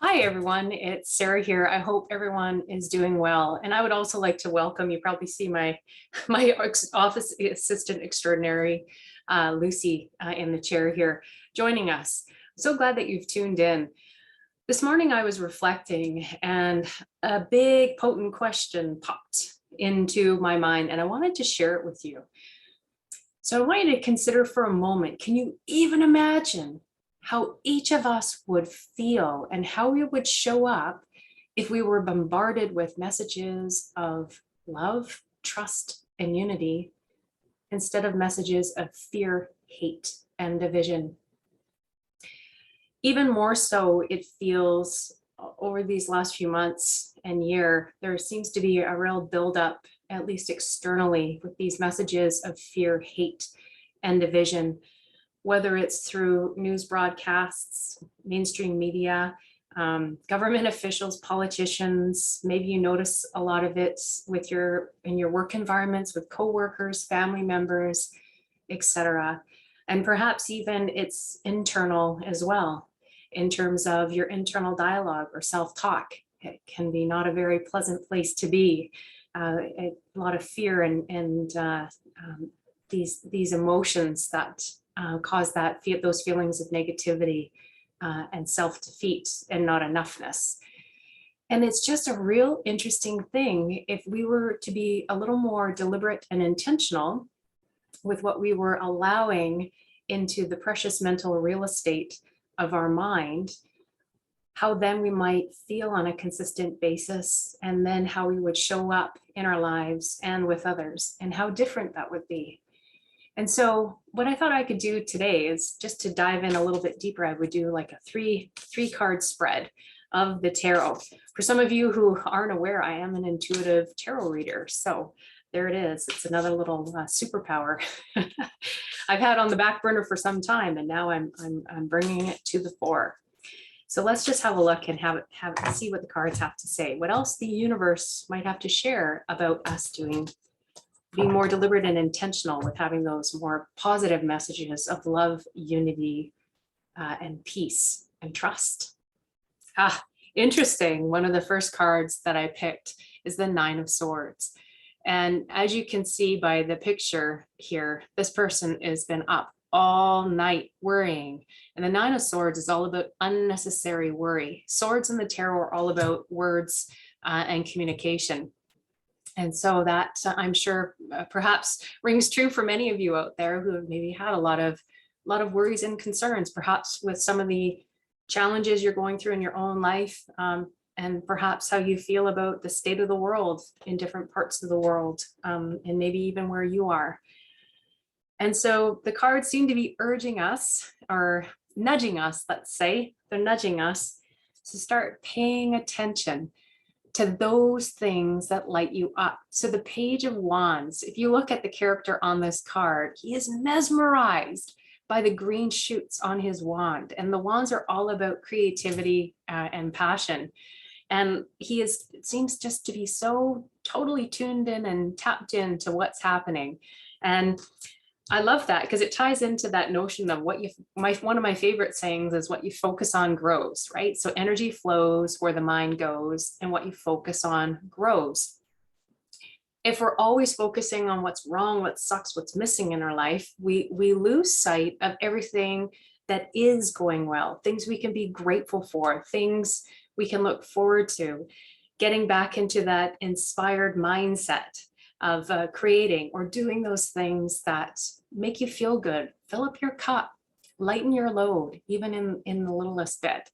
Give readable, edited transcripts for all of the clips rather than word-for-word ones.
Hi, everyone. It's Sarah here. I hope everyone is doing well. And I would also like to welcome, you probably see my office assistant extraordinary, Lucy, in the chair here, joining us. So glad that you've tuned in. This morning I was reflecting and a big potent question popped into my mind and I wanted to share it with you. So I want you to consider for a moment, can you even imagine how each of us would feel and how we would show up if we were bombarded with messages of love, trust, and unity instead of messages of fear, hate, and division? Even more so, it feels over these last few months and year, there seems to be a real buildup, at least externally, with these messages of fear, hate, and division, whether it's through news broadcasts, mainstream media, government officials, politicians. Maybe you notice a lot of it in your work environments with coworkers, family members, etc. And perhaps even it's internal as well, in terms of your internal dialogue or self-talk. It can be not a very pleasant place to be. A lot of fear and these emotions that cause those feelings of negativity and self-defeat and not enoughness. And it's just a real interesting thing if we were to be a little more deliberate and intentional with what we were allowing into the precious mental real estate of our mind, how then we might feel on a consistent basis, and then how we would show up in our lives and with others, and how different that would be. And so what I thought I could do today is just to dive in a little bit deeper. I would do like a three card spread of the tarot. For some of you who aren't aware, I am an intuitive tarot reader. So there it is. It's another little superpower I've had on the back burner for some time, and now I'm bringing it to the fore. So let's just have a look and see what the cards have to say. What else the universe might have to share about us being more deliberate and intentional with having those more positive messages of love, unity, and peace and trust. Interesting. One of the first cards that I picked is the Nine of Swords. And as you can see by the picture here, this person has been up all night worrying. And the Nine of Swords is all about unnecessary worry. Swords in the tarot are all about words and communication. And so that I'm sure perhaps rings true for many of you out there who have maybe had a lot of worries and concerns, perhaps with some of the challenges you're going through in your own life, and perhaps how you feel about the state of the world in different parts of the world, and maybe even where you are. And so the cards seem to be urging us, or nudging us, let's say, they're nudging us to start paying attention to those things that light you up. So the Page of Wands, if you look at the character on this card, he is mesmerized by the green shoots on his wand. And the wands are all about creativity and passion. And it seems just to be so totally tuned in and tapped into what's happening. And I love that because it ties into that notion of one of my favorite sayings is what you focus on grows, right? So energy flows where the mind goes, and what you focus on grows. If we're always focusing on what's wrong, what sucks, what's missing in our life, we lose sight of everything that is going well, things we can be grateful for, things we can look forward to, getting back into that inspired mindset of creating or doing those things that make you feel good, fill up your cup, lighten your load, even in the littlest bit.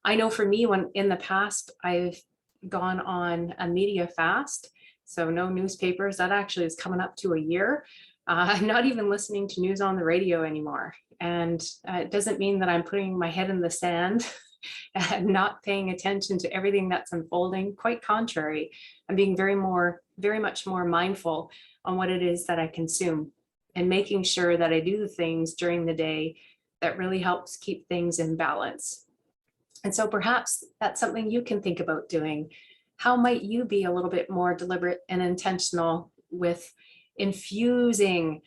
I know for me, when in the past, I've gone on a media fast, so no newspapers, that actually is coming up to a year. I'm not even listening to news on the radio anymore. And it doesn't mean that I'm putting my head in the sand and not paying attention to everything that's unfolding. Quite contrary, I'm being very much more mindful on what it is that I consume, and making sure that I do the things during the day that really helps keep things in balance. And so perhaps that's something you can think about doing. How might you be a little bit more deliberate and intentional with infusing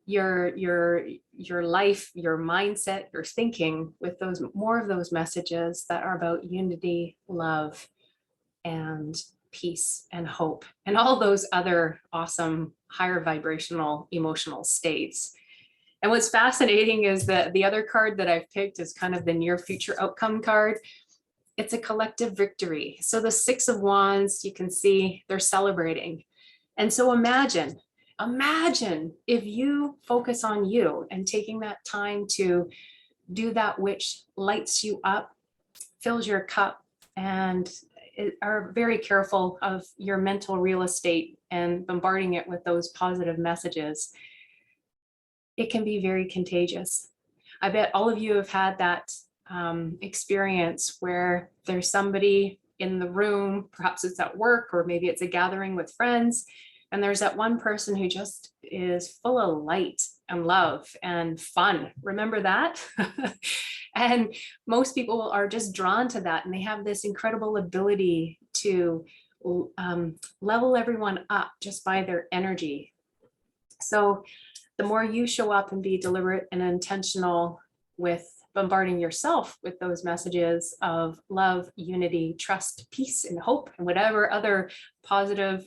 your life, your mindset, your thinking with those more of those messages that are about unity, love, and peace and hope, and all those other awesome higher vibrational emotional states. And what's fascinating is that the other card that I've picked is kind of the near future outcome card. It's a collective victory. So the Six of Wands, you can see they're celebrating. And so imagine if you focus on you and taking that time to do that which lights you up, fills your cup, and are very careful of your mental real estate and bombarding it with those positive messages. It can be very contagious. I bet all of you have had that experience where there's somebody in the room, perhaps it's at work or maybe it's a gathering with friends, and there's that one person who just is full of light and love and fun. Remember that? And most people are just drawn to that, and they have this incredible ability to level everyone up just by their energy. So the more you show up and be deliberate and intentional with bombarding yourself with those messages of love, unity, trust, peace, and hope, and whatever other positive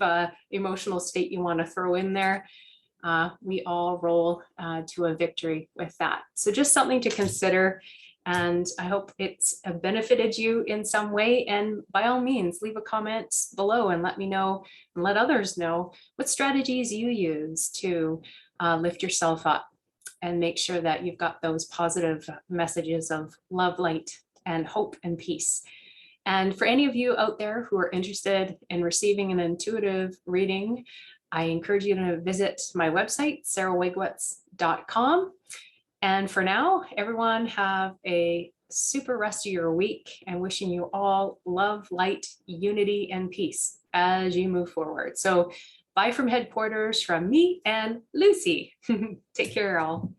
emotional state you want to throw in there, we all roll to a victory with that. So just something to consider. And I hope it's benefited you in some way. And by all means, leave a comment below and let me know and let others know what strategies you use to lift yourself up and make sure that you've got those positive messages of love, light, and hope and peace. And for any of you out there who are interested in receiving an intuitive reading, I encourage you to visit my website, sarawegwitz.com. And for now, everyone have a super rest of your week, and wishing you all love, light, unity, and peace as you move forward. So bye from headquarters from me and Lucy. Take care, all.